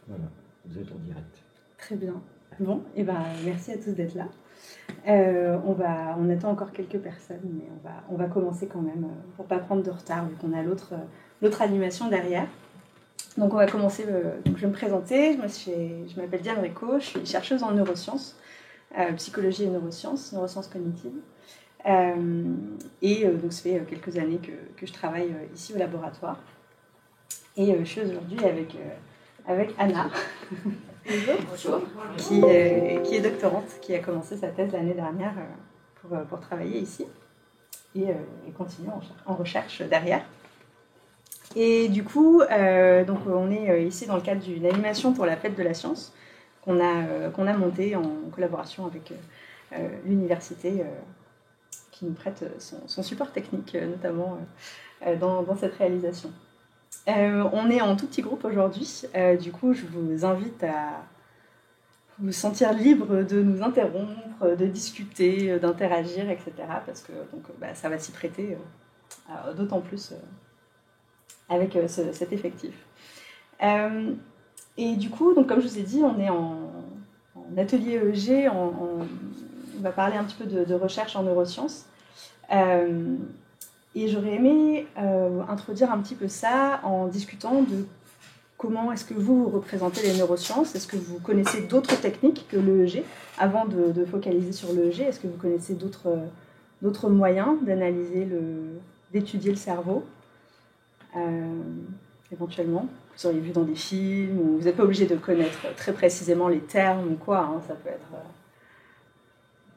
Voilà, vous êtes en direct. Très bien. Bon, et ben merci à tous d'être là. On attend encore quelques personnes, mais on va commencer quand même pour ne pas prendre de retard, vu qu'on a l'autre animation derrière. Donc on va commencer, donc je vais me présenter, je m'appelle Diane Rico, je suis chercheuse en neurosciences, psychologie et neurosciences cognitives. Donc ça fait quelques années que je travaille ici au laboratoire. Et je suis aujourd'hui avec Anna, Bonjour. qui est doctorante, qui a commencé sa thèse l'année dernière pour travailler ici et continue en recherche derrière. Et du coup, donc on est ici dans le cadre d'une animation pour la fête de la science qu'on a montée en collaboration avec l'université qui nous prête son support technique, notamment dans cette réalisation. On est en tout petit groupe aujourd'hui, du coup je vous invite à vous sentir libre de nous interrompre, de discuter, d'interagir, etc. Parce que ça va s'y prêter d'autant plus avec cet effectif. Et du coup, donc, comme je vous ai dit, on est en atelier EEG, on va parler un petit peu de recherche en neurosciences. Et j'aurais aimé introduire un petit peu ça en discutant de comment est-ce que vous représentez les neurosciences. Est-ce que vous connaissez d'autres techniques que l'EEG avant de focaliser sur l'EEG? Est-ce que vous connaissez d'autres moyens d'étudier le cerveau éventuellement? Vous auriez vu dans des films, ou vous n'êtes pas obligé de connaître très précisément les termes ou quoi, hein, ça peut être...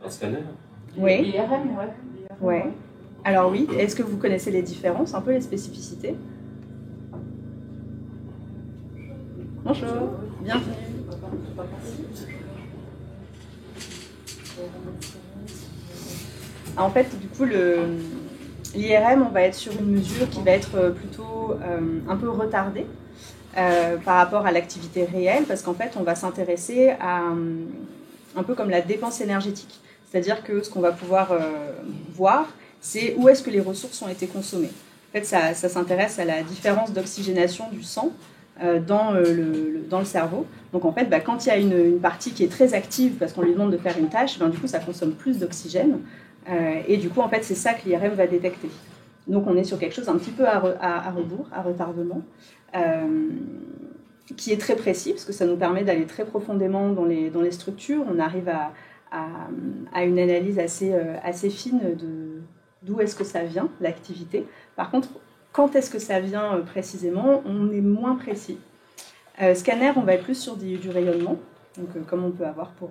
Un scanner? Oui. L'IRM, Ouais. Alors oui, est-ce que vous connaissez les différences, un peu les spécificités? Bonjour, bienvenue. En fait, du coup, l'IRM, on va être sur une mesure qui va être plutôt un peu retardée par rapport à l'activité réelle, parce qu'en fait, on va s'intéresser à un peu comme la dépense énergétique. C'est-à-dire que ce qu'on va pouvoir voir, c'est où est-ce que les ressources ont été consommées. En fait, ça s'intéresse à la différence d'oxygénation du sang dans le cerveau. Donc en fait, quand il y a une partie qui est très active parce qu'on lui demande de faire une tâche, du coup ça consomme plus d'oxygène et du coup en fait c'est ça que l'IRM va détecter. Donc on est sur quelque chose un petit peu à rebours, à retardement, qui est très précis parce que ça nous permet d'aller très profondément dans les structures. On arrive à une analyse assez fine d'où est-ce que ça vient, l'activité. Par contre, quand est-ce que ça vient précisément, on est moins précis. Scanner, on va être plus sur du rayonnement, donc, comme on peut avoir pour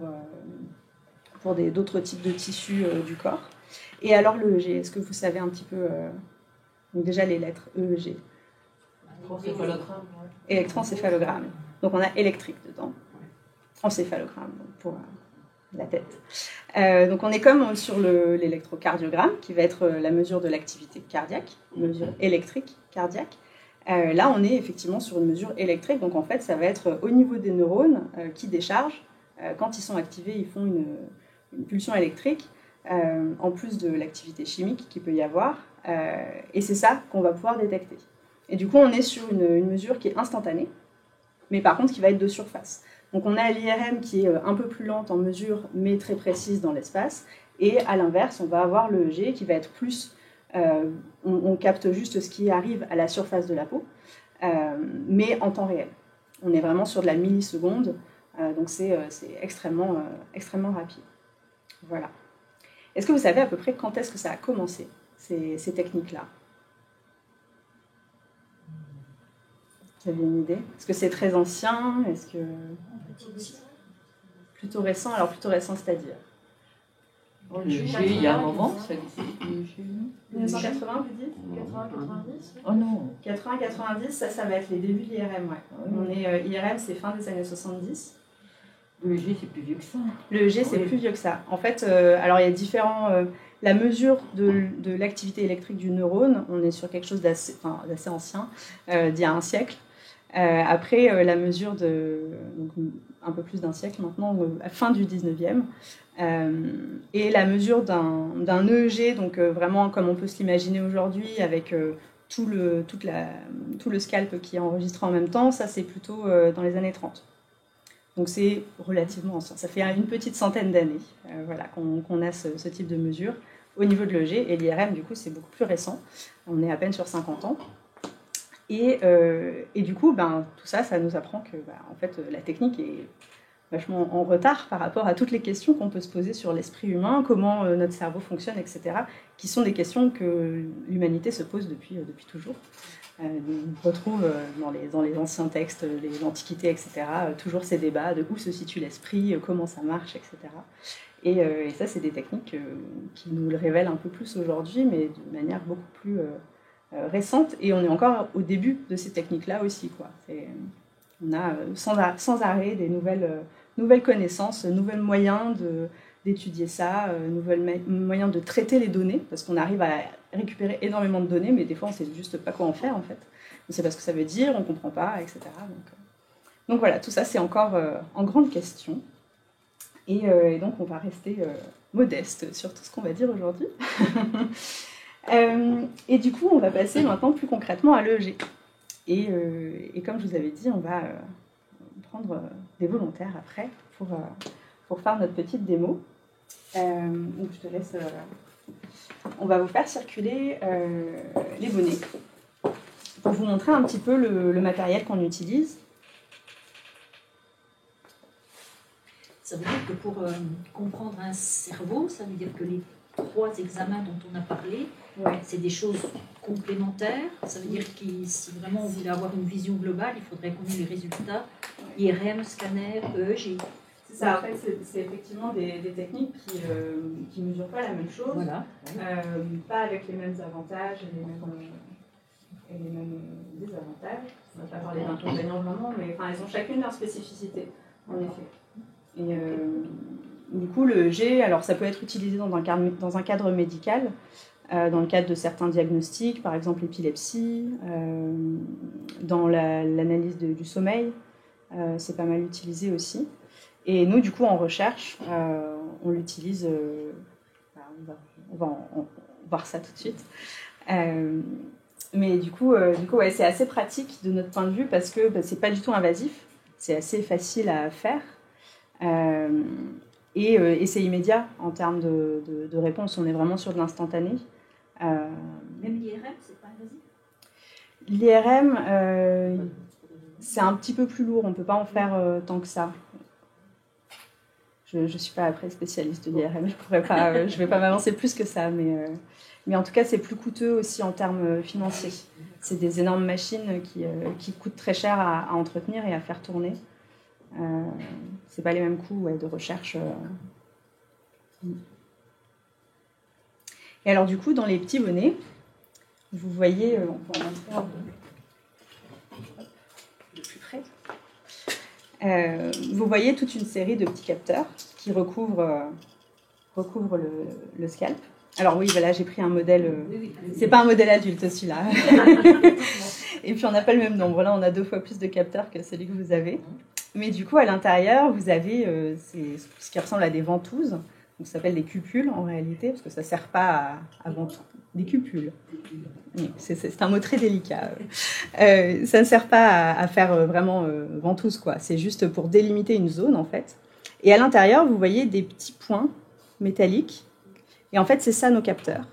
d'autres types de tissus du corps. Et alors l'EEG, est-ce que vous savez un petit peu donc déjà les lettres EEG? Encéphalogramme. Électroencéphalogramme. Donc on a électrique dedans. Encéphalogramme pour la tête. Donc on est comme sur l'électrocardiogramme, qui va être la mesure de l'activité cardiaque, mesure électrique cardiaque. Là, on est effectivement sur une mesure électrique, donc en fait, ça va être au niveau des neurones qui déchargent. Quand ils sont activés, ils font une pulsion électrique, en plus de l'activité chimique qu'il peut y avoir, et c'est ça qu'on va pouvoir détecter. Et du coup, on est sur une mesure qui est instantanée, mais par contre qui va être de surface. Donc on a l'IRM qui est un peu plus lente en mesure, mais très précise dans l'espace, et à l'inverse, on va avoir l'EEG qui va être plus... on capte juste ce qui arrive à la surface de la peau, mais en temps réel. On est vraiment sur de la milliseconde, donc c'est extrêmement rapide. Voilà. Est-ce que vous savez à peu près quand est-ce que ça a commencé, ces techniques-là? Vous avez une idée? Est-ce que c'est très ancien? Est-ce que... Plutôt récent? Alors plutôt récent, c'est-à-dire? Il y a un moment, ça existe. 1980, vous dites? 80-90? Oh non. 80-90, ça va être les débuts de l'IRM, ouais. IRM, c'est fin des années 70. L'EEG, c'est plus vieux que ça. L'EEG, c'est plus vieux que ça. En fait, alors il y a différents... la mesure de l'activité électrique du neurone, on est sur quelque chose d'assez ancien, d'il y a un siècle. Après, la mesure donc, un peu plus d'un siècle maintenant, à fin du 19e, et la mesure d'un EEG, donc vraiment comme on peut se l'imaginer aujourd'hui, avec tout le scalp qui est enregistré en même temps, ça c'est plutôt dans les années 30. Donc c'est relativement ancien, ça fait une petite centaine d'années voilà, qu'on a ce type de mesure au niveau de l'EG, et l'IRM du coup c'est beaucoup plus récent, on est à peine sur 50 ans. Et du coup, tout ça, ça nous apprend que en fait, la technique est vachement en retard par rapport à toutes les questions qu'on peut se poser sur l'esprit humain, comment notre cerveau fonctionne, etc., qui sont des questions que l'humanité se pose depuis toujours. On retrouve dans les anciens textes, l'Antiquité, etc., toujours ces débats de où se situe l'esprit, comment ça marche, etc. Et ça, c'est des techniques qui nous le révèlent un peu plus aujourd'hui, mais de manière beaucoup plus récente. Et on est encore au début de ces techniques-là aussi, quoi. On a sans arrêt des nouvelles connaissances, nouveaux moyens d'étudier ça, nouveaux moyens de traiter les données, parce qu'on arrive à récupérer énormément de données, mais des fois on ne sait juste pas quoi en faire en fait. On ne sait pas ce que ça veut dire, on ne comprend pas, etc. Donc voilà, tout ça c'est encore en grande question. Et donc on va rester modeste sur tout ce qu'on va dire aujourd'hui. Et du coup on va passer maintenant plus concrètement à l'EEG. Et comme je vous avais dit, on va prendre des volontaires après pour faire notre petite démo. Donc je te laisse... on va vous faire circuler les bonnets pour vous montrer un petit peu le matériel qu'on utilise. Ça veut dire que pour comprendre un cerveau, ça veut dire que les 3 examens dont on a parlé, Ouais. c'est des choses complémentaires. Ça veut dire que si vraiment on voulait avoir une vision globale, il faudrait qu'on ait les résultats IRM, scanner, EEG. C'est ça, en fait, c'est effectivement des techniques qui ne mesurent pas la même chose, Voilà. pas avec les mêmes avantages et les mêmes désavantages. On ne va pas parler d'inconvénients vraiment, mais enfin, elles ont chacune leur spécificité, en effet. Et du coup, le EEG, alors ça peut être utilisé dans un cadre médical, dans le cadre de certains diagnostics, par exemple l'épilepsie, dans l'analyse du sommeil, c'est pas mal utilisé aussi. Et nous, du coup, en recherche, on l'utilise, on va voir ça tout de suite. Mais du coup ouais, c'est assez pratique de notre point de vue parce que c'est pas du tout invasif, c'est assez facile à faire. Et c'est immédiat en termes de réponse, on est vraiment sur de l'instantané. Même l'IRM, c'est pas invasif? L'IRM, c'est un petit peu plus lourd, on ne peut pas en faire tant que ça. Je ne suis pas après spécialiste de l'IRM, je ne vais pas m'avancer plus que ça, mais en tout cas c'est plus coûteux aussi en termes financiers. C'est des énormes machines qui coûtent très cher à entretenir et à faire tourner. C'est pas les mêmes coûts de recherche. Et alors du coup, dans les petits bonnets, vous voyez, on peut en montrer de plus près. Vous voyez toute une série de petits capteurs qui recouvrent le scalp. Alors oui, voilà, j'ai pris un modèle. C'est pas un modèle adulte celui-là. Et puis on n'a pas le même nombre. Là, on a 2 fois plus de capteurs que celui que vous avez. Mais du coup, à l'intérieur, vous avez ce qui ressemble à des ventouses. Donc, ça s'appelle des cupules en réalité, parce que ça ne sert pas à ventouse. Des cupules. Oui, c'est un mot très délicat. Ça ne sert pas à faire vraiment ventouse, quoi. C'est juste pour délimiter une zone, en fait. Et à l'intérieur, vous voyez des petits points métalliques. Et en fait, c'est ça nos capteurs.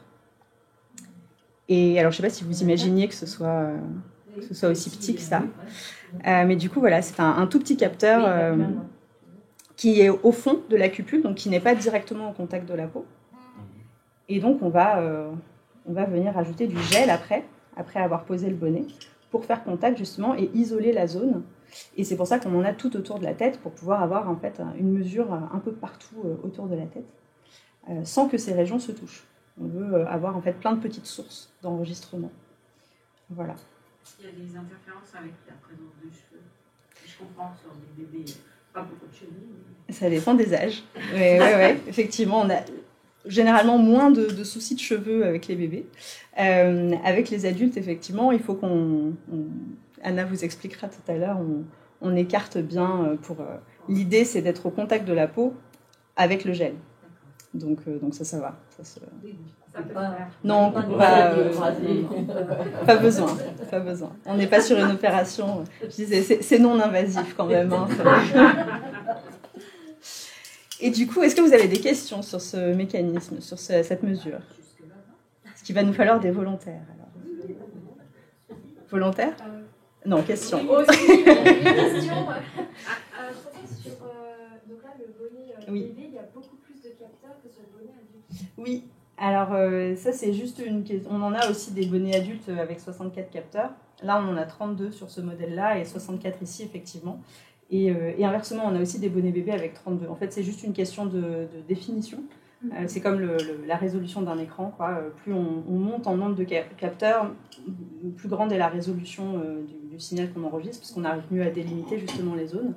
Et alors, je ne sais pas si vous imaginiez que ce soit aussi petit que ça. Mais du coup, voilà, c'est un tout petit capteur qui est au fond de la cupule, donc qui n'est pas directement au contact de la peau. Et donc, on va venir ajouter du gel après avoir posé le bonnet, pour faire contact justement et isoler la zone. Et c'est pour ça qu'on en a tout autour de la tête, pour pouvoir avoir en fait une mesure un peu partout autour de la tête, sans que ces régions se touchent. On veut avoir en fait plein de petites sources d'enregistrement. Voilà. Est-ce qu'il y a des interférences avec la présence de cheveux? Je comprends sur des bébés, pas beaucoup de cheveux. Mais... Ça dépend des âges. Ouais, effectivement, on a généralement moins de soucis de cheveux avec les bébés. Avec les adultes, effectivement, il faut Anna vous expliquera tout à l'heure, on écarte bien pour... L'idée, c'est d'être au contact de la peau avec le gel. Donc ça va. Oui, en Ça peut Pas- faire. Non, pas de pas, maladie écrasée. pas besoin, pas besoin. On n'est pas sur une opération. Je disais, c'est non invasif quand même. Hein, Et du coup, est-ce que vous avez des questions sur ce mécanisme, sur cette mesure? Ce qu'il va nous falloir des volontaires. Alors. Volontaires? Non, question. Une question. Je pensais sur donc là, le bonnet Oui. bébé, il y a beaucoup plus de capteurs que sur le bonnet adulte. Oui, alors ça c'est juste une question. On en a aussi des bonnets adultes avec 64 capteurs. Là on en a 32 sur ce modèle-là et 64 ici effectivement. Et inversement on a aussi des bonnets bébés avec 32. En fait c'est juste une question de définition. C'est comme la résolution d'un écran, quoi. Plus on monte en nombre de capteurs, plus grande est la résolution du signal qu'on enregistre, parce qu'on arrive mieux à délimiter justement les zones.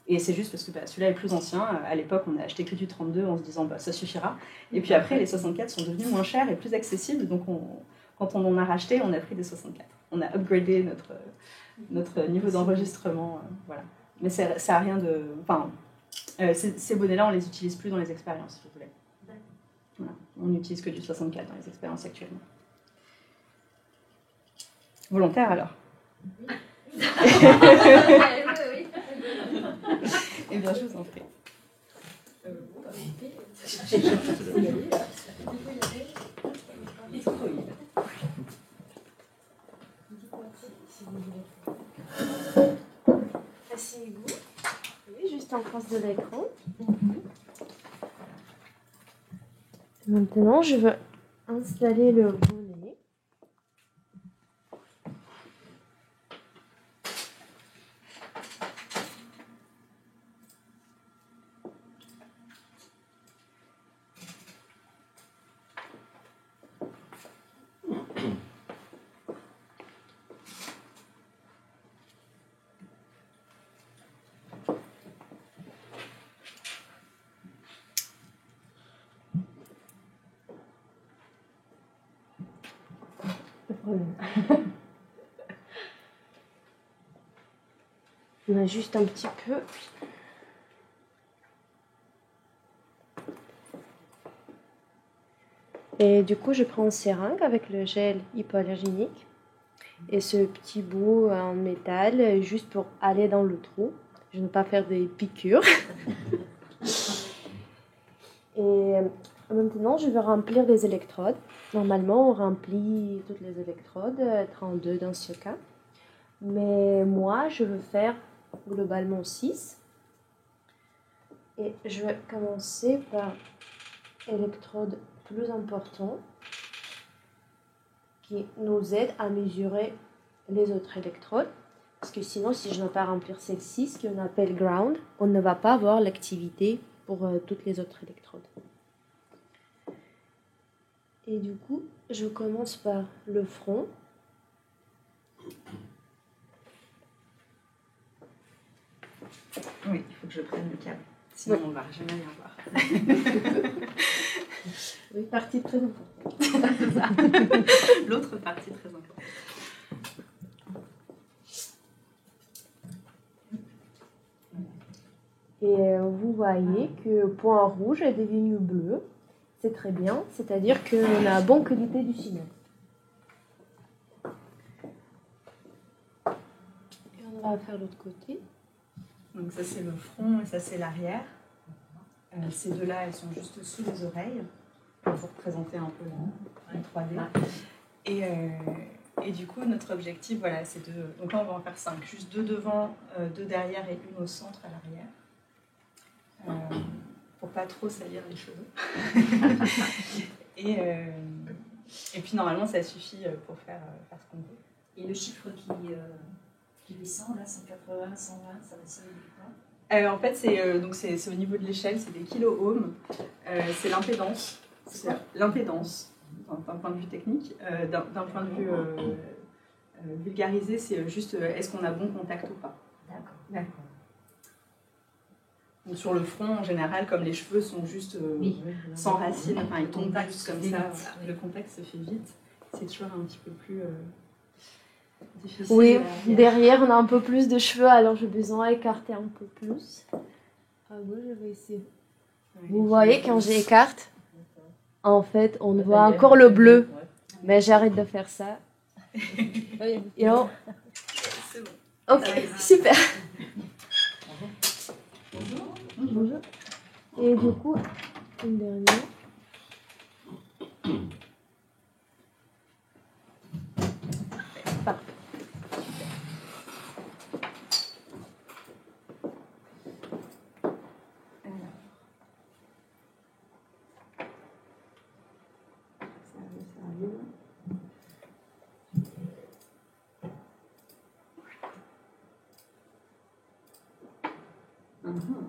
Et c'est juste parce que celui-là est plus ancien. À l'époque, on a acheté que du 32 en se disant ça suffira. Et puis après, les 64 sont devenus moins chers et plus accessibles. Donc quand on en a racheté, on a pris des 64. On a upgradé notre niveau d'enregistrement. Voilà. Mais ça n'a rien de... Enfin, ces bonnets-là, on les utilise plus dans les expériences, si vous voulez. Voilà. On n'utilise que du 64 dans les expériences actuellement. Volontaire alors? Eh bien, je vous en prie. Asseyez-vous. Oui, juste en face de l'écran. Maintenant, je veux installer le bonnet. On a juste un petit peu. Et du coup, je prends une seringue avec le gel hypoallergénique et ce petit bout en métal juste pour aller dans le trou. Je ne veux pas faire des piqûres. Et maintenant, je vais remplir des électrodes. Normalement, on remplit toutes les électrodes, 32 dans ce cas. Mais moi, je veux faire globalement 6. Et je vais commencer par électrode plus important qui nous aide à mesurer les autres électrodes. Parce que sinon, si je ne vais pas remplir celle-ci, ce qu'on appelle ground, on ne va pas avoir l'activité pour toutes les autres électrodes. Et du coup, je commence par le front. Oui, il faut que je prenne le câble. Sinon, on ne va jamais rien voir. Oui, partie très importante. C'est ça. L'autre partie très importante. Et vous voyez que le point rouge est devenu bleu. C'est très bien, c'est-à-dire qu'on a bonne qualité du signal. Et on va faire l'autre côté. Donc ça c'est le front et ça c'est l'arrière. Ces deux-là, elles sont juste sous les oreilles pour vous représenter un peu en 3D. Et du coup, notre objectif, voilà, c'est de... Donc là, on va en faire 5. Juste 2 devant, 2 derrière et une au centre à l'arrière. Pour pas trop salir les cheveux. et puis normalement, ça suffit pour faire ce qu'on veut. Et le chiffre qui descend, là, 180, 120, ça va servir quoi? En fait, c'est au niveau de l'échelle, c'est des kilo-ohms. C'est l'impédance. C'est l'impédance, d'un point de vue technique. D'un point de vue vulgarisé, c'est juste est-ce qu'on a bon contact ou pas. D'accord. Donc, sur le front, en général, comme les cheveux sont juste sans racines, enfin, ils tombent juste comme ça, voilà. Le contact se fait vite. C'est toujours un petit peu plus difficile. Oui, derrière on a un peu plus de cheveux, alors j'ai besoin d'écarter un peu plus. Ah oui, je vais essayer. Vous voyez quand j'écarte, En fait, on Peut-être voit elle encore aime le le bleu. ouais. Mais j'arrête de faire ça. Et on... C'est bon. Ok, super. Bonjour. Et du coup, une dernière. Parfait. Ça arrive. Mhm.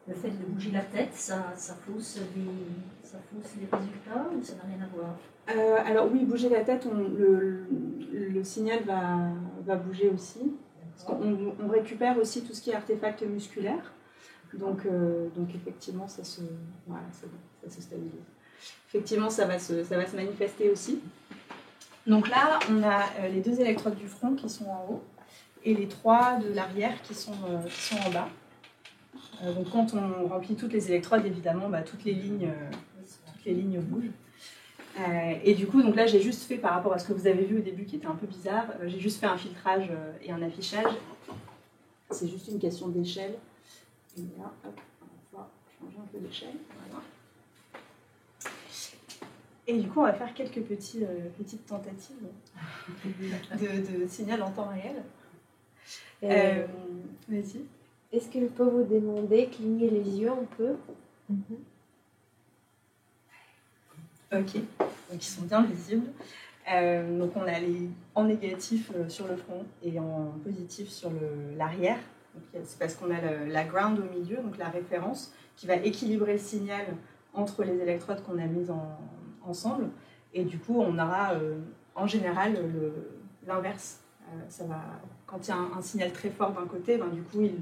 Le fait de bouger la tête, ça fausse les résultats ou ça n'a rien à voir? Alors oui, bouger la tête, le signal va bouger aussi. Parce qu'on récupère aussi tout ce qui est artefact musculaire. Donc effectivement, voilà, ça se stabilise. Effectivement, ça va se manifester aussi. Donc là, on a les 2 électrodes du front qui sont en haut et les 3 de l'arrière qui sont en bas. Donc quand on remplit toutes les électrodes, évidemment, toutes les lignes bougent. Et du coup, donc là, j'ai juste fait, par rapport à ce que vous avez vu au début qui était un peu bizarre, j'ai juste fait un filtrage et un affichage. C'est juste une question d'échelle. Et là, hop, on va changer un peu d'échelle. Voilà. Et du coup, on va faire quelques petites tentatives de signal en temps réel. Vas-y. Est-ce que je peux vous demander cligner les yeux un peu? Ok, donc ils sont bien visibles. Donc on a en négatif sur le front et en positif sur l'arrière. C'est parce qu'on a la ground au milieu, donc la référence, qui va équilibrer le signal entre les électrodes qu'on a mises ensemble. Et du coup, on aura en général l'inverse. Quand il y a un signal très fort d'un côté, du coup, il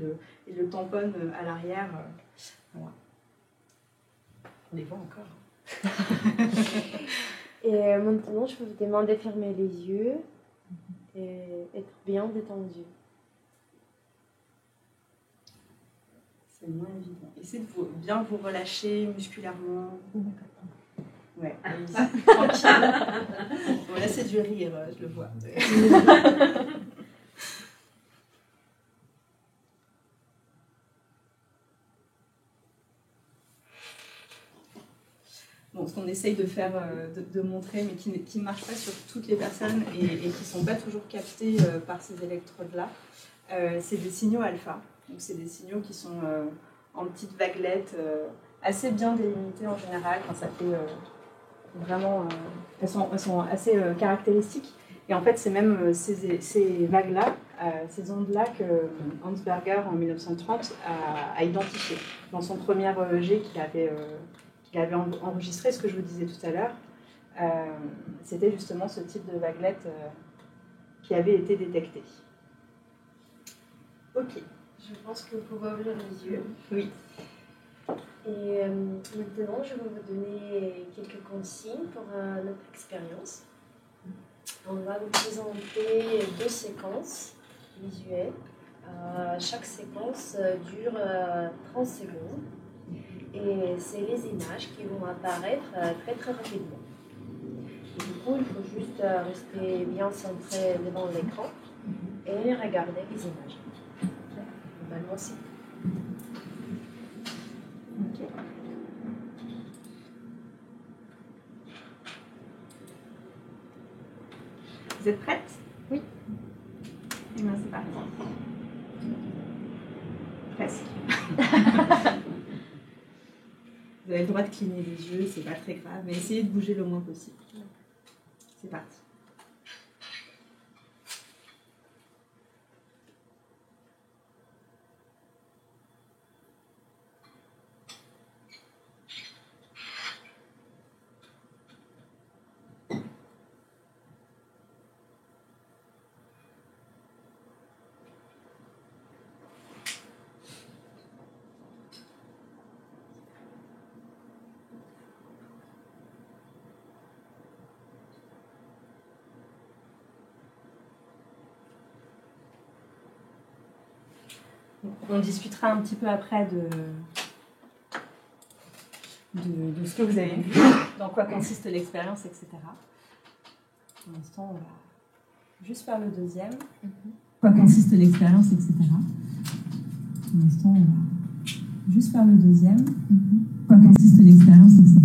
le tamponne à l'arrière. Voilà. On les voit encore. Et maintenant, je peux vous demander de fermer les yeux et être bien détendu. C'est moins évident. Essayez de bien vous relâcher musculairement. Ouais, allez-y, tranquille. Bon, là, c'est du rire, je le vois. Bon, ce qu'on essaye de faire, de montrer, mais qui ne marche pas sur toutes les personnes et qui ne sont pas toujours captées par ces électrodes-là, c'est des signaux alpha. Donc, c'est des signaux qui sont en petites vaguelettes, assez bien délimitées en général. Enfin, ça fait vraiment. Elles sont assez caractéristiques. Et en fait, c'est même ces vagues-là, ces ondes-là que Hans Berger, en 1930, a identifiées dans son premier jet qu'il avait enregistré. Ce que je vous disais tout à l'heure, c'était justement ce type de vaguelette qui avait été détecté. Ok. Je pense que vous pouvez ouvrir les yeux. Oui. Et maintenant, je vais vous donner quelques consignes pour notre expérience. On va vous présenter 2 séquences visuelles. Chaque séquence dure 30 secondes. Et c'est les images qui vont apparaître très très rapidement. Et du coup, il faut juste rester bien centré devant l'écran et regarder les images. Normalement, c'est Ok. Vous êtes prête? Oui. Eh bien, c'est parti. Presque. Vous avez le droit de cligner les yeux, c'est pas très grave, mais essayez de bouger le moins possible. C'est parti. On discutera un petit peu après de ce que vous avez vu, dans quoi consiste l'expérience, etc. Pour l'instant, on va juste faire le deuxième. Quoi consiste l'expérience, etc. Pour l'instant, on va juste faire le deuxième. Quoi consiste l'expérience, etc.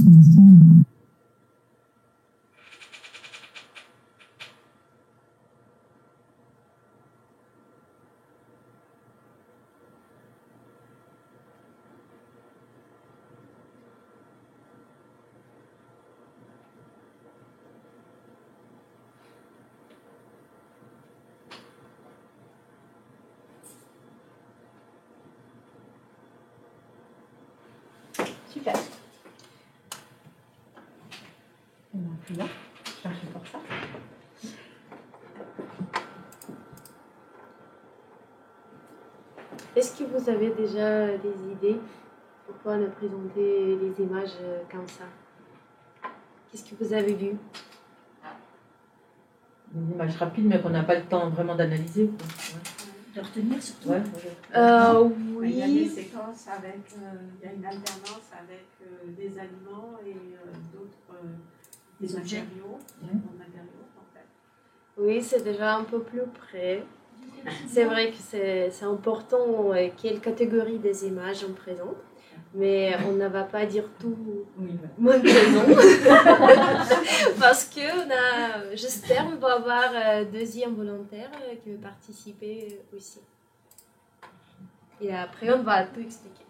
Pour l'instant, on va... Super. Et bien, très bien. Cherchez pour ça. Est-ce que vous avez déjà des idées pourquoi on a présenté les images comme ça? Qu'est-ce que vous avez vu? Une image rapide, mais qu'on n'a pas le temps vraiment d'analyser. De retenir surtout. Ouais. Il y a des Oui. séquences avec, il y a une alternance avec des aliments et d'autres des objets. matériaux, Ouais. d'autres matériaux en fait. Oui, c'est déjà un peu plus près. C'est vrai que c'est important quelle catégorie des images on présente, mais on ne va pas dire tout maintenant. Parce que j'espère qu'on va avoir deuxième volontaire qui veut participer aussi. Et après, on va tout expliquer.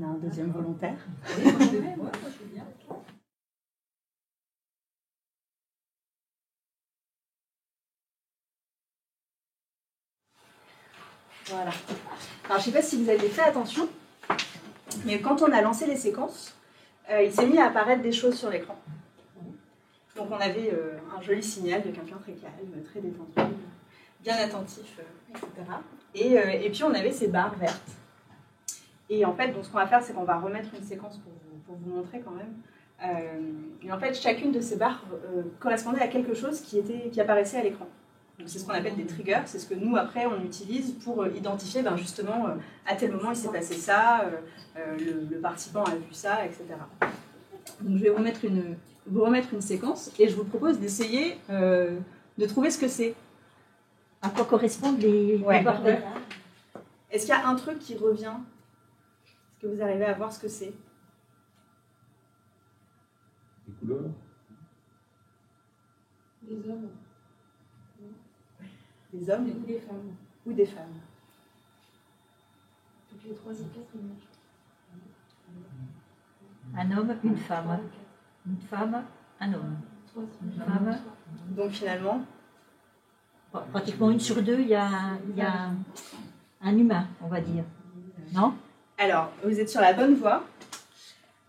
On a un deuxième volontaire. Oui, moi je veux bien. Voilà. Alors, je ne sais pas si vous avez fait attention, mais quand on a lancé les séquences, il s'est mis à apparaître des choses sur l'écran. Donc, on avait un joli signal de quelqu'un très calme, très détendu, bien attentif, etc. Et puis, on avait ces barres vertes. Et en fait, donc, ce qu'on va faire, c'est qu'on va remettre une séquence pour vous montrer quand même. Et en fait, chacune de ces barres correspondait à quelque chose qui apparaissait à l'écran. C'est ce qu'on appelle des triggers, c'est ce que nous, après, on utilise pour identifier, justement, à tel moment, il s'est passé ça, le participant a vu ça, etc. Donc, je vais vous remettre une séquence et je vous propose d'essayer de trouver ce que c'est. À quoi correspondent les barres vertes? Est-ce qu'il y a un truc qui revient? Est-ce que vous arrivez à voir ce que c'est? Les couleurs. Des hommes. Des hommes Ou des femmes. ou des femmes? Toutes les 3 et 4 images. Un homme, une femme. Une femme, un homme. Une femme. Donc finalement, Pratiquement une sur deux, il y a un humain, on va dire. Non? alors, vous êtes sur la bonne voie.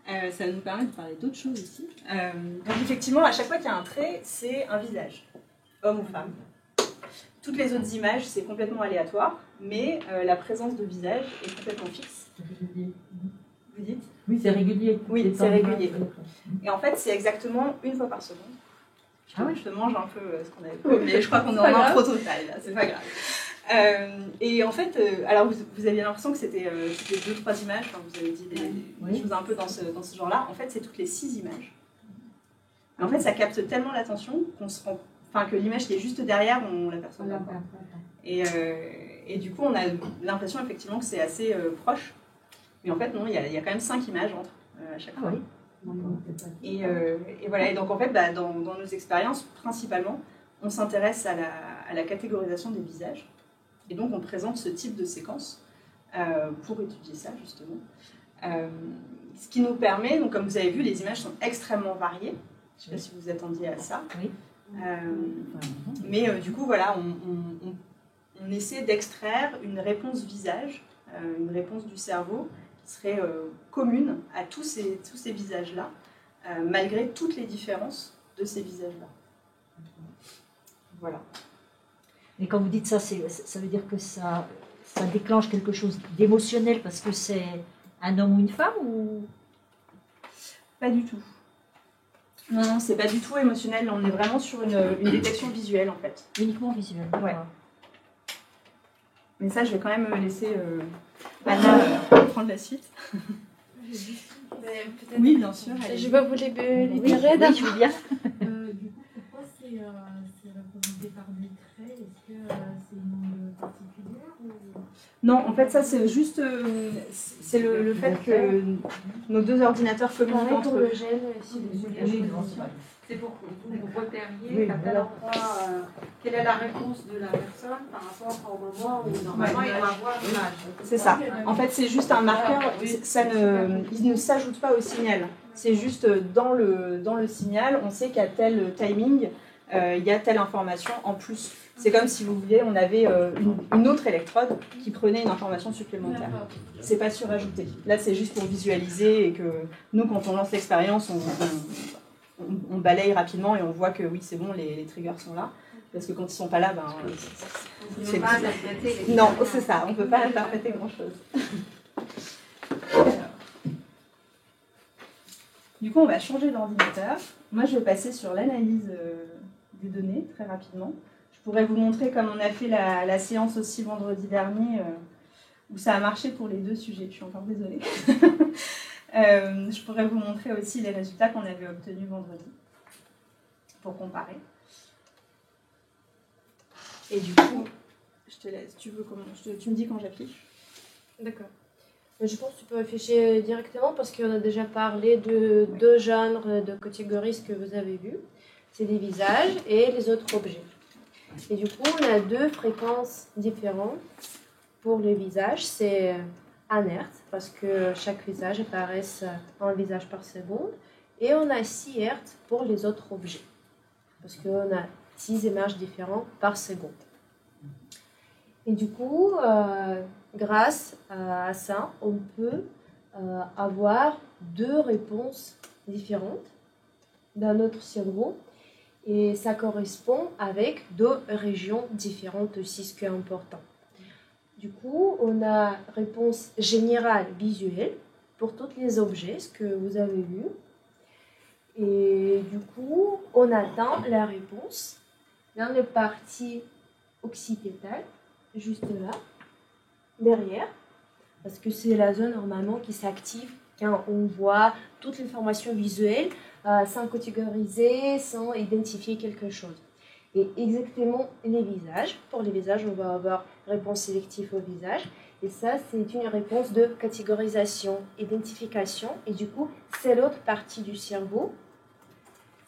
Ça nous permet de parler d'autres choses aussi. Donc effectivement, à chaque fois qu'il y a un trait, c'est un visage, homme ou femme. Toutes les autres images, c'est complètement aléatoire, mais la présence de visage est complètement fixe. Vous dites? Oui, c'est régulier. Oui, c'est régulier. Et en fait, c'est exactement une fois par seconde. Ah oui. Je te mange un peu ce qu'on avait fait, mais je crois qu'on est en impro total, là, c'est pas grave. Et en fait, alors vous aviez l'impression que c'était 2-3 images, quand vous avez dit des choses un peu dans ce genre-là. En fait, c'est toutes les 6 images. En fait, ça capte tellement l'attention que l'image qui est juste derrière, on l'aperçoit pas. Et du coup, on a l'impression effectivement que c'est assez proche. Mais en fait, non, il y a quand même 5 images entre à chaque fois. Oui. Et voilà, et donc en fait, dans nos expériences, principalement, on s'intéresse à la catégorisation des visages. Et donc, on présente ce type de séquence pour étudier ça, justement. Ce qui nous permet, donc, comme vous avez vu, les images sont extrêmement variées. Je ne sais pas si vous attendiez à ça. Oui. Mais du coup, voilà, on essaie d'extraire une réponse visage, une réponse du cerveau qui serait commune à tous ces visages-là, malgré toutes les différences de ces visages-là. Voilà. Et quand vous dites ça, ça veut dire que ça déclenche quelque chose d'émotionnel parce que c'est un homme ou une femme ou... Pas du tout. Non, c'est pas du tout émotionnel. On est vraiment sur une détection visuelle, en fait. Uniquement visuel. Ouais. Mais ça, je vais quand même laisser Anna prendre la suite. Oui, bien sûr. Je vais vous libérer Oui, je veux bien. Du coup, pourquoi c'est représenté par des traits? Est-ce que c'est une langue particulière ou... Non, en fait, ça, c'est juste c'est le fait que nos deux ordinateurs communiquent Pareil entre pour eux. le gène, si vous voulez. C'est pour que vous repériez qu'à tel endroit, quelle est la réponse de la personne par rapport au moment où normalement il doit avoir l'image. C'est ça. En fait, c'est juste un marqueur. Il ne s'ajoute pas au signal. C'est juste dans le signal, on sait qu'à tel timing, il y a telle information en plus. C'est comme si vous vouliez, on avait une autre électrode qui prenait une information supplémentaire. C'est pas surajouté. Là, c'est juste pour visualiser et que nous, quand on lance l'expérience, on balaye rapidement et on voit que oui, c'est bon, les triggers sont là. Parce que quand ils sont pas là, ben, C'est pas interpréter les non, c'est ça, on ne peut pas interpréter grand-chose. Du coup, on va changer d'ordinateur. Moi, je vais passer sur l'analyse des données très rapidement. Je pourrais vous montrer comme on a fait la séance aussi vendredi dernier, où ça a marché pour les deux sujets. Je suis encore désolée. Je pourrais vous montrer aussi les résultats qu'on avait obtenus vendredi pour comparer. Et du coup, je te laisse. Tu me dis quand j'affiche. D'accord. Je pense que tu peux afficher directement parce qu'on a déjà parlé de deux genres de catégories que vous avez vues. C'est les visages et les autres objets. Et du coup, on a deux fréquences différentes pour les visages. C'est 1 Hz parce que chaque visage apparaît un visage par seconde. Et on a 6 Hz pour les autres objets parce qu'on a 6 images différentes par seconde. Et du coup, grâce à ça, on peut avoir deux réponses différentes dans notre cerveau. Et ça correspond avec deux régions différentes aussi, ce qui est important. Du coup, on a réponse générale visuelle pour tous les objets, ce que vous avez vu. Et du coup, on attend la réponse dans la partie occipitale, juste là, derrière, parce que c'est la zone normalement qui s'active quand on voit toute l'information visuelle sans catégoriser, sans identifier quelque chose. Et exactement les visages. Pour les visages, on va avoir réponse sélective au visage. Et ça, c'est une réponse de catégorisation, identification. Et du coup, c'est l'autre partie du cerveau.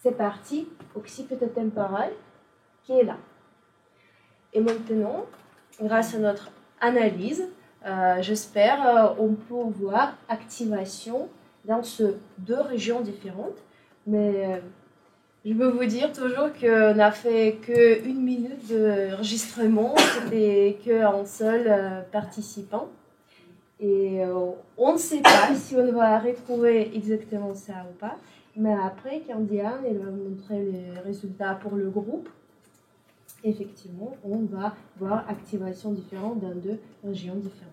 C'est partie occipitotemporale qui est là. Et maintenant, grâce à notre analyse, j'espère on peut voir activation dans ces deux régions différentes. Mais je peux vous dire toujours qu'on n'a fait que 1 minute d'enregistrement, c'était qu'un seul participant. Et on ne sait pas si on va retrouver exactement ça ou pas. Mais après, quand Diane elle va montrer les résultats pour le groupe, effectivement, on va voir activation différente dans deux régions différentes.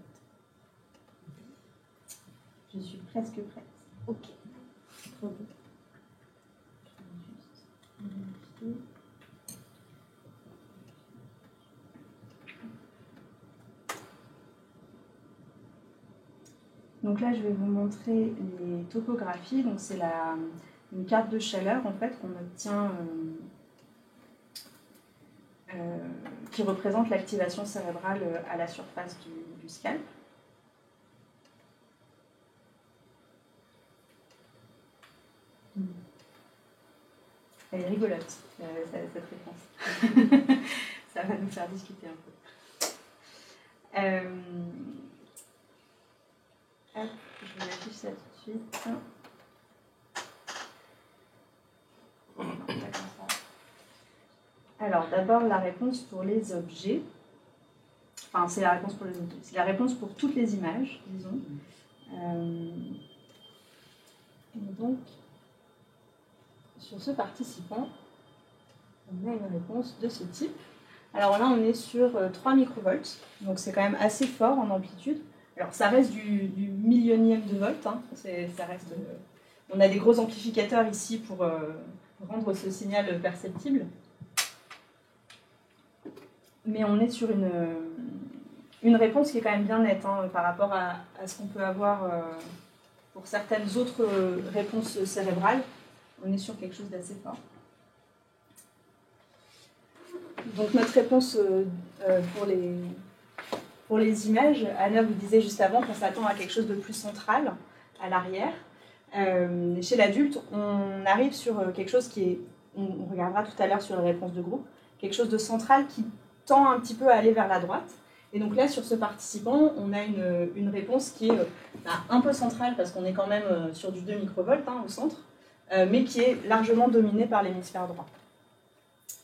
Je suis presque prête. Ok. Trop bien. Donc là, je vais vous montrer les topographies. Donc c'est une carte de chaleur en fait qu'on obtient qui représente l'activation cérébrale à la surface du scalp. Elle est rigolote, cette réponse. Ça va nous faire discuter un peu. Hop, je vais afficher ça tout de suite. Non, pas comme ça. Alors, d'abord, la réponse pour les objets. Enfin, c'est la réponse pour les objets. C'est la réponse pour toutes les images, disons. Et donc, sur ce participant, on a une réponse de ce type. Alors là, on est sur 3 microvolts, donc c'est quand même assez fort en amplitude. Alors ça reste du millionième de volt, hein. Ça reste, on a des gros amplificateurs ici pour rendre ce signal perceptible. Mais on est sur une réponse qui est quand même bien nette hein, par rapport à ce qu'on peut avoir pour certaines autres réponses cérébrales. On est sur quelque chose d'assez fort. Donc notre réponse pour les images, Anna vous disait juste avant qu'on s'attend à quelque chose de plus central à l'arrière. Chez l'adulte, on arrive sur quelque chose qui est, on regardera tout à l'heure sur les réponses de groupe, quelque chose de central qui tend un petit peu à aller vers la droite. Et donc là, sur ce participant, on a une réponse qui est un peu centrale parce qu'on est quand même sur du 2 microvolts hein, au centre, mais qui est largement dominée par l'hémisphère droit.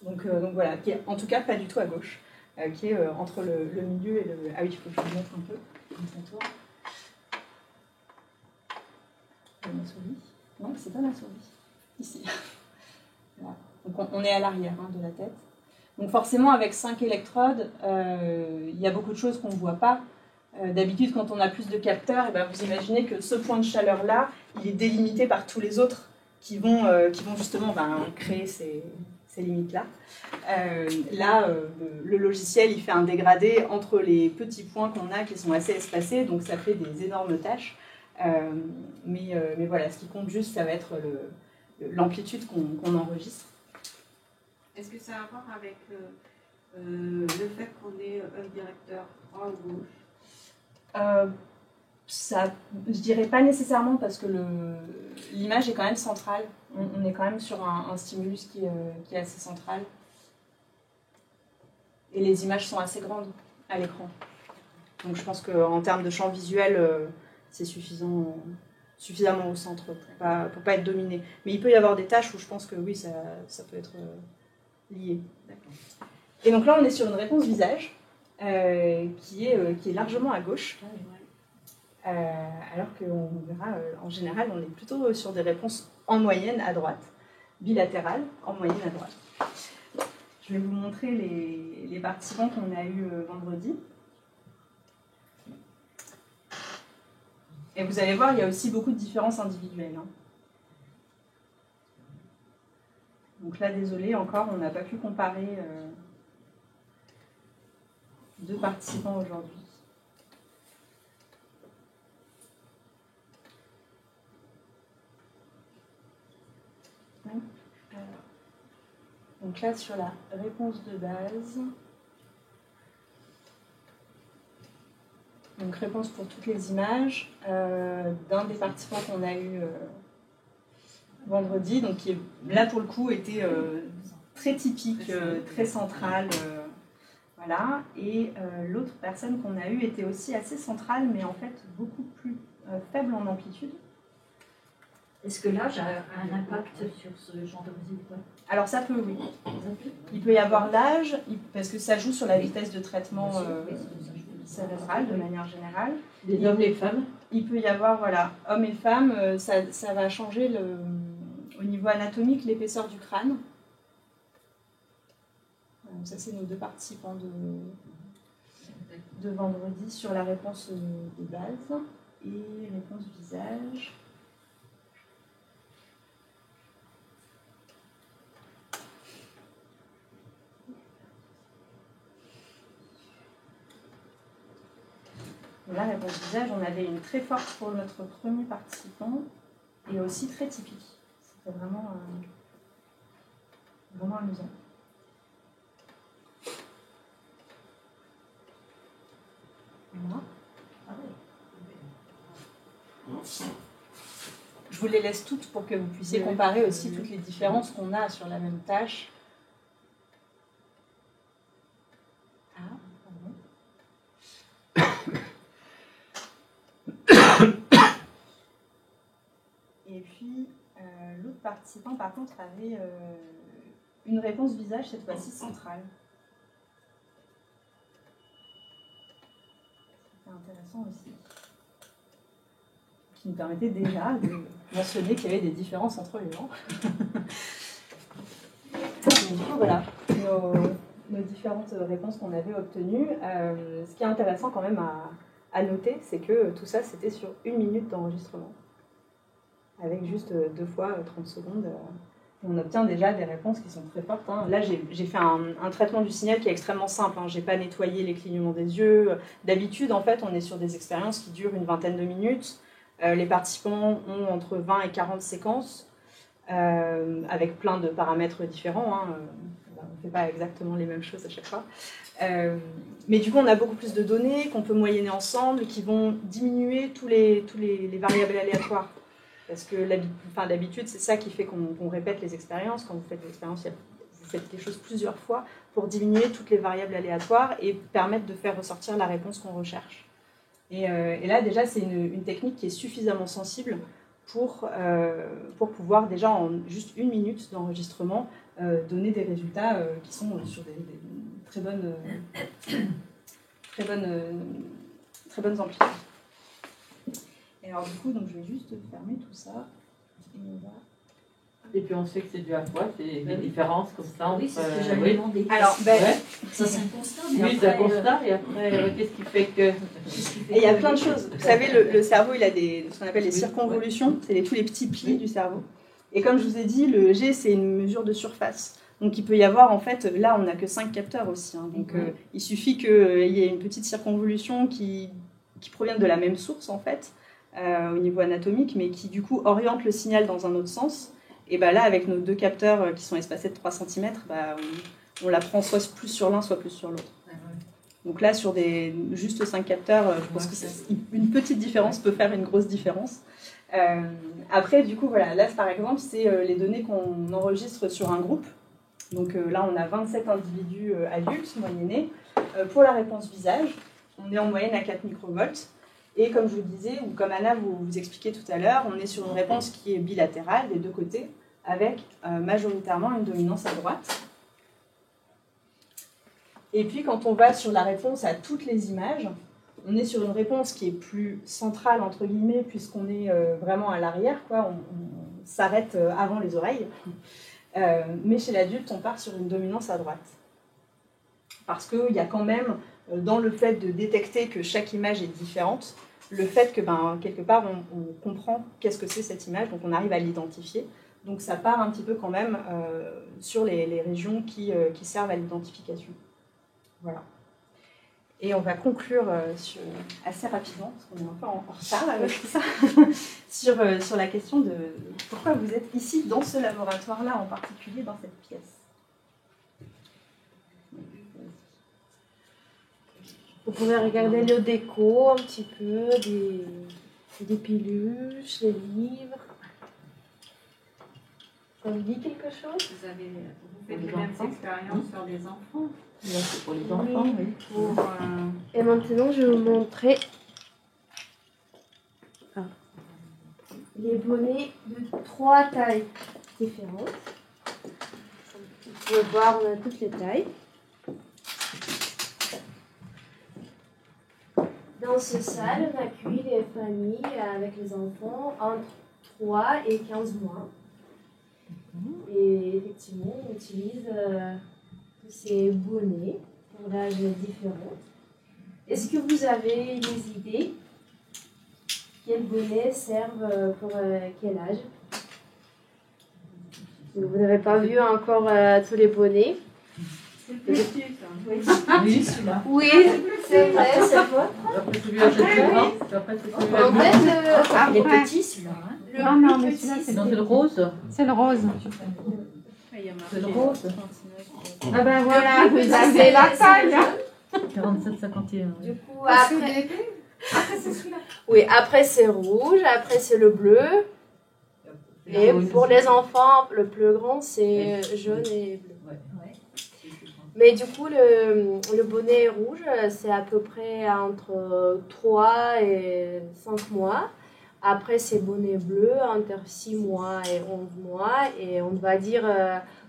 Donc voilà, qui est en tout cas pas du tout à gauche, qui est entre le milieu et le... Ah oui, il faut que je vous montre un peu, comme ça tourne. Ma souris. Non, c'est pas ma souris. Ici. Voilà. Donc on est à l'arrière hein, de la tête. Donc forcément, avec 5 électrodes, il y a beaucoup de choses qu'on ne voit pas. D'habitude, quand on a plus de capteurs, et ben, vous imaginez que ce point de chaleur-là, il est délimité par tous les autres qui vont justement créer ces limites-là. Le logiciel, il fait un dégradé entre les petits points qu'on a qui sont assez espacés, donc ça fait des énormes tâches. Mais voilà, ce qui compte juste, ça va être l'amplitude qu'on enregistre. Est-ce que ça a à voir avec le fait qu'on ait un directeur droit ou gauche? Je dirais pas nécessairement parce que l'image est quand même centrale. On est quand même sur un stimulus qui est assez central. Et les images sont assez grandes à l'écran. Donc je pense qu'en termes de champ visuel, c'est suffisamment au centre pour pas être dominé. Mais il peut y avoir des tâches où je pense que oui, ça peut être lié. Et donc là, on est sur une réponse visage qui est largement à gauche. Alors qu'on verra, en général, on est plutôt sur des réponses en moyenne à droite, bilatérales, en moyenne à droite. Je vais vous montrer les participants qu'on a eus vendredi. Et vous allez voir, il y a aussi beaucoup de différences individuelles. Hein. Donc là, désolé, encore, on n'a pas pu comparer deux participants aujourd'hui. Donc là, sur la réponse de base, donc réponse pour toutes les images, d'un des participants qu'on a eu vendredi, donc qui là pour le coup était très typique, très central, voilà. Et l'autre personne qu'on a eue était aussi assez centrale, mais en fait beaucoup plus faible en amplitude. Est-ce que l'âge a un impact sur ce genre de résultat? Alors ça peut, oui. Il peut y avoir l'âge, parce que ça joue sur la vitesse de traitement cérébrale de manière générale. Les hommes, les femmes. Il peut y avoir, voilà, hommes et femmes, ça va changer au niveau anatomique l'épaisseur du crâne. Donc ça, c'est nos deux participants de vendredi sur la réponse de base et réponse visage. Là, réponse visage, on avait une très forte pour notre premier participant et aussi très typique. C'était vraiment amusant. Voilà. Je vous les laisse toutes pour que vous puissiez comparer aussi toutes les différences qu'on a sur la même tâche. Et puis, l'autre participant, par contre, avait une réponse visage, cette fois-ci centrale. C'était intéressant aussi. Qui nous permettait déjà de mentionner qu'il y avait des différences entre les gens. Donc, du coup, voilà nos différentes réponses qu'on avait obtenues. Ce qui est intéressant quand même à noter, c'est que tout ça, c'était sur 1 minute d'enregistrement. Avec juste 2 fois 30 secondes on obtient déjà des réponses qui sont très fortes. Hein. Là, j'ai fait un traitement du signal qui est extrêmement simple. Hein. Je n'ai pas nettoyé les clignements des yeux. D'habitude, en fait, on est sur des expériences qui durent une vingtaine de minutes. Les participants ont entre 20 et 40 séquences, avec plein de paramètres différents. Hein. On ne fait pas exactement les mêmes choses à chaque fois. Mais du coup, on a beaucoup plus de données qu'on peut moyenner ensemble, qui vont diminuer tous les variables aléatoires. Parce que d'habitude, c'est ça qui fait qu'on répète les expériences. Quand vous faites l'expérience, vous faites les choses plusieurs fois pour diminuer toutes les variables aléatoires et permettre de faire ressortir la réponse qu'on recherche. Et là, déjà, c'est une technique qui est suffisamment sensible pour pouvoir, déjà, en juste 1 minute d'enregistrement, donner des résultats qui sont sur des très bonnes amplitudes. Et alors du coup, donc, je vais juste fermer tout ça. Et puis on sait que c'est dû à quoi? C'est des différences comme ça entre... Oui, c'est ce que j'avais demandé. Alors, Ça, c'est un constat. Mais oui, c'est un constat. Et après, qu'est-ce qui fait que... Et il y a plein de choses. Vous savez, le cerveau, il a ce qu'on appelle les circonvolutions. C'est tous les petits plis du cerveau. Et comme je vous ai dit, le EEG, c'est une mesure de surface. Donc il peut y avoir, en fait, là, on n'a que 5 capteurs aussi. Hein. Donc il suffit qu'il y ait une petite circonvolution qui provienne de la même source, en fait, au niveau anatomique, mais qui, du coup, oriente le signal dans un autre sens. Et bah, là, avec nos 2 capteurs qui sont espacés de 3 cm, on la prend soit plus sur l'un, soit plus sur l'autre. Donc là, sur juste 5 capteurs, je pense qu'une petite différence peut faire une grosse différence. Après, du coup, voilà, là, par exemple, c'est les données qu'on enregistre sur un groupe. Donc là, on a 27 individus adultes, moyennés. Pour la réponse visage, on est en moyenne à 4 microvolts. Et comme je vous disais, ou comme Anna vous expliquait tout à l'heure, on est sur une réponse qui est bilatérale des 2 côtés, avec majoritairement une dominance à droite. Et puis quand on va sur la réponse à toutes les images, on est sur une réponse qui est plus centrale, entre guillemets, puisqu'on est vraiment à l'arrière, quoi. On s'arrête avant les oreilles. Mais chez l'adulte, on part sur une dominance à droite. Parce qu'il y a quand même, dans le fait de détecter que chaque image est différente, le fait que, quelque part, on comprend qu'est-ce que c'est cette image, donc on arrive à l'identifier. Donc ça part un petit peu quand même sur les régions qui servent à l'identification. Voilà. Et on va conclure assez rapidement, parce qu'on est un peu en retard avec ça, sur la question de pourquoi vous êtes ici, dans ce laboratoire-là, en particulier dans cette pièce. Vous pouvez regarder le déco un petit peu, des piluches, des livres. Ça vous dit quelque chose? Vous faites les mêmes expériences sur des enfants. Là, c'est pour les enfants, oui. Et maintenant, je vais vous montrer les bonnets de 3 tailles différentes. Vous pouvez voir, on a toutes les tailles. Dans ce salle, on accueille les familles avec les enfants entre 3 et 15 mois. Et effectivement, on utilise tous ces bonnets pour l'âge différent. Est-ce que vous avez des idées? Quels bonnets servent pour quel âge? Vous n'avez pas vu encore tous les bonnets? C'est le plus petit, ça. Oui, celui-là. Oui, c'est vrai, c'est vrai. Après celui-là, c'est plus grand. Après, c'est celui-là. En fait, Il est petit, celui-là. Non, mais celui-là, c'est Non, c'est le rose. C'est le rose. C'est le rose. Ah ben voilà, vous avez la taille. 47,51. du coup, après... Oui, après c'est rouge, après c'est le bleu. Et pour les enfants, le plus grand, c'est jaune et bleu. Mais du coup, le bonnet rouge, c'est à peu près entre 3 et 5 mois. Après, c'est bonnet bleu entre 6 mois et 11 mois. Et on va dire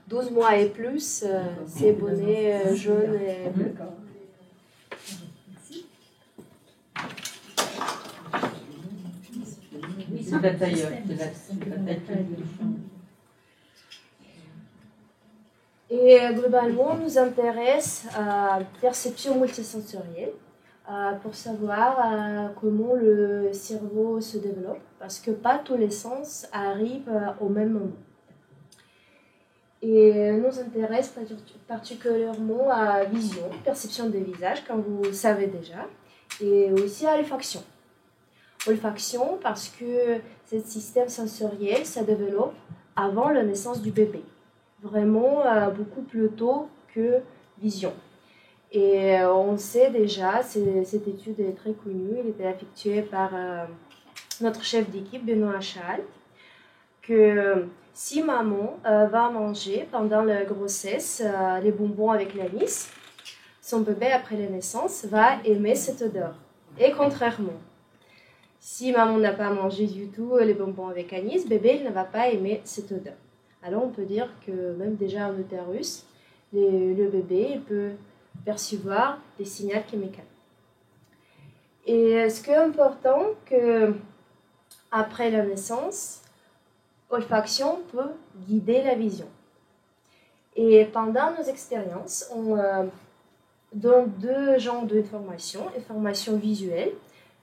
12 mois et plus, c'est bonnet jaune et bleu. C'est la taille. C'est la taille. Et globalement, on nous intéresse à la perception multisensorielle pour savoir comment le cerveau se développe, parce que pas tous les sens arrivent au même moment. Et nous intéresse particulièrement à vision, perception des visages, comme vous savez déjà, et aussi à olfaction. Olfaction parce que ce système sensoriel se développe avant la naissance du bébé, vraiment beaucoup plus tôt que vision. Et on sait déjà, cette étude est très connue, elle était effectuée par notre chef d'équipe, Benoît Chal, que si maman va manger pendant la grossesse les bonbons avec l'anis, son bébé après la naissance va aimer cette odeur. Et contrairement, si maman n'a pas mangé du tout les bonbons avec anis, bébé il ne va pas aimer cette odeur. Alors on peut dire que même déjà en utérus, le bébé il peut percevoir des signaux chimiques. Et ce qui est important, que après la naissance, olfaction peut guider la vision. Et pendant nos expériences, on donne deux genres d'informations. Information visuelle,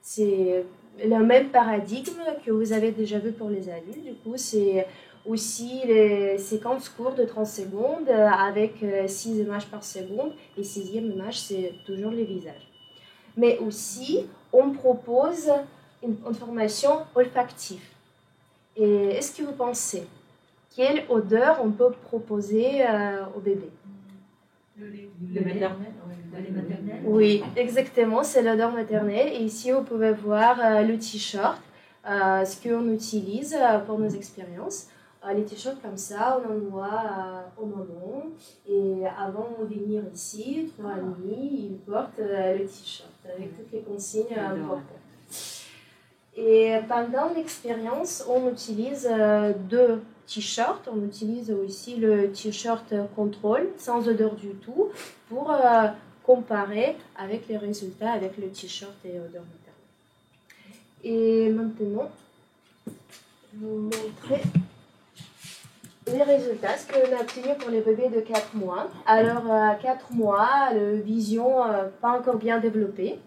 c'est le même paradigme que vous avez déjà vu pour les adultes. Du coup, c'est aussi les séquences courtes de 30 secondes avec 6 images par seconde. Et 6e image, c'est toujours les visages. Mais aussi, on propose une information olfactive. Et est-ce que vous pensez quelle odeur on peut proposer au bébé? Le lait maternel. Le lait maternel. Oui, exactement, c'est l'odeur maternelle. Et ici, vous pouvez voir le t-shirt, ce qu'on utilise pour nos expériences. Les t-shirts comme ça, on envoie aux mamans. Et avant de venir ici, 3 ans et demi, ils portent le t-shirt avec toutes les consignes importantes. Et pendant l'expérience, on utilise 2 t-shirts. On utilise aussi le t-shirt contrôle, sans odeur du tout, pour comparer avec les résultats avec le t-shirt et odeur maternelle. Et maintenant, je vais vous montrer les résultats, ce qu'on a obtenu pour les bébés de 4 mois. Alors, à 4 mois, la vision pas encore bien développée.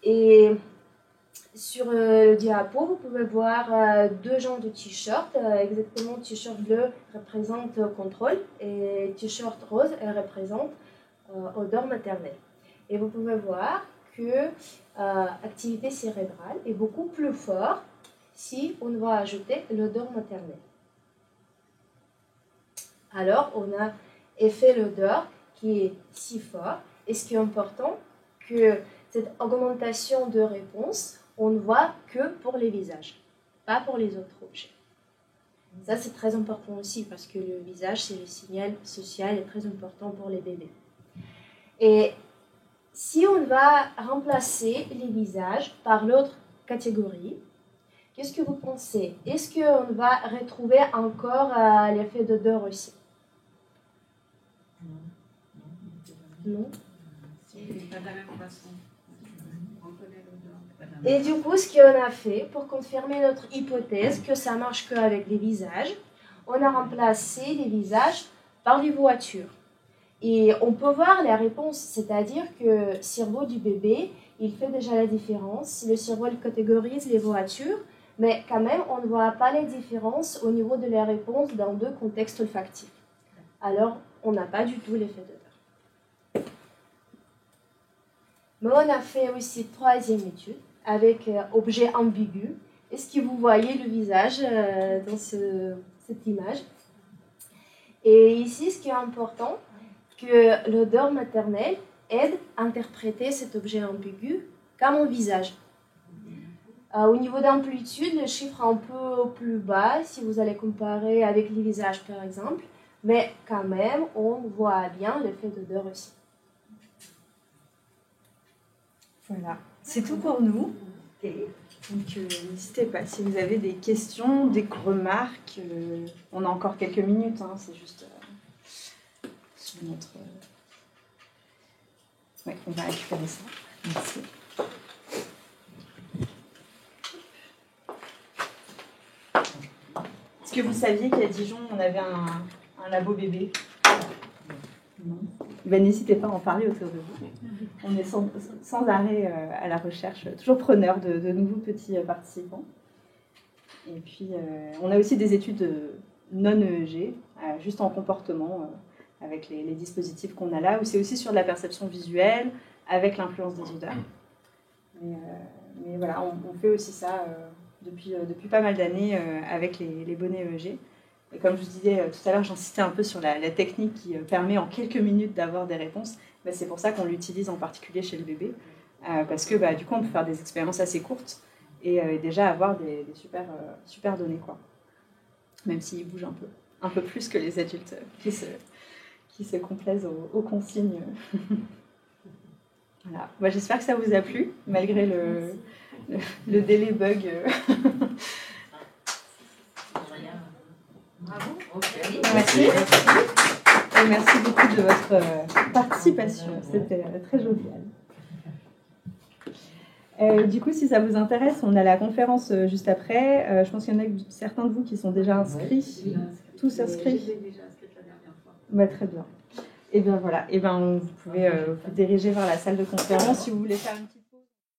Et sur le diapo, vous pouvez voir 2 genres de t-shirts. Exactement, t-shirt bleu représente contrôle et t-shirt rose représente odeur maternelle. Et vous pouvez voir que l'activité cérébrale est beaucoup plus forte si on va ajouter l'odeur maternelle. Alors, on a effet l'odeur qui est si fort. Et ce qui est important, que cette augmentation de réponse, on ne voit que pour les visages, pas pour les autres objets. Ça, c'est très important aussi parce que le visage, c'est le signal social et très important pour les bébés. Et si on va remplacer les visages par l'autre catégorie, qu'est-ce que vous pensez? Est-ce qu'on va retrouver encore l'effet d'odeur aussi? Non. Pas de la même façon. On connaît l'odeur. Et du coup, ce qu'on a fait pour confirmer notre hypothèse que ça marche qu'avec les visages, on a remplacé les visages par les voitures. Et on peut voir la réponse, c'est-à-dire que le cerveau du bébé, il fait déjà la différence. Le cerveau il catégorise les voitures, mais quand même, on ne voit pas les différences au niveau de la réponse dans 2 contextes olfactifs. Alors, on n'a pas du tout l'effet d'odeur. Mais on a fait aussi 3e étude avec objet ambigu. Est-ce que vous voyez le visage dans cette image? Et ici, ce qui est important, que l'odeur maternelle aide à interpréter cet objet ambigu comme un visage. Au niveau d'amplitude, le chiffre est un peu plus bas si vous allez comparer avec les visages par exemple, mais quand même, on voit bien l'effet d'odeur aussi. Voilà, c'est tout pour nous. Donc n'hésitez pas si vous avez des questions, des remarques. On a encore quelques minutes, hein, c'est juste sur notre... Ouais, on va récupérer ça. Merci. Est-ce que vous saviez qu'à Dijon, on avait un labo bébé? Non. Ben, n'hésitez pas à en parler autour de vous. On est sans arrêt à la recherche, toujours preneur de nouveaux petits participants. Et puis, on a aussi des études non EEG, juste en comportement, avec les dispositifs qu'on a là, ou c'est aussi sur de la perception visuelle, avec l'influence des odeurs. Mais voilà, on fait aussi ça depuis pas mal d'années avec les bonnets EEG. Et comme je vous disais tout à l'heure, j'insistais un peu sur la technique qui permet en quelques minutes d'avoir des réponses. Ben, c'est pour ça qu'on l'utilise en particulier chez le bébé, parce que du coup, on peut faire des expériences assez courtes et déjà avoir des super données, quoi. Même s'il bouge un peu plus que les adultes qui se complaisent aux consignes. Voilà. Bah, j'espère que ça vous a plu, malgré le délai bug. Bravo. Okay. Merci. Et merci beaucoup de votre participation. C'était très jovial. Du coup, si ça vous intéresse, on a la conférence juste après. Je pense qu'il y en a certains de vous qui sont déjà inscrits. Oui, Tous inscrits. Je l'ai déjà inscrite la dernière fois. Bah, très bien. Et bien voilà. Et ben, vous pouvez vous diriger vers la salle de conférence si vous voulez faire une petite...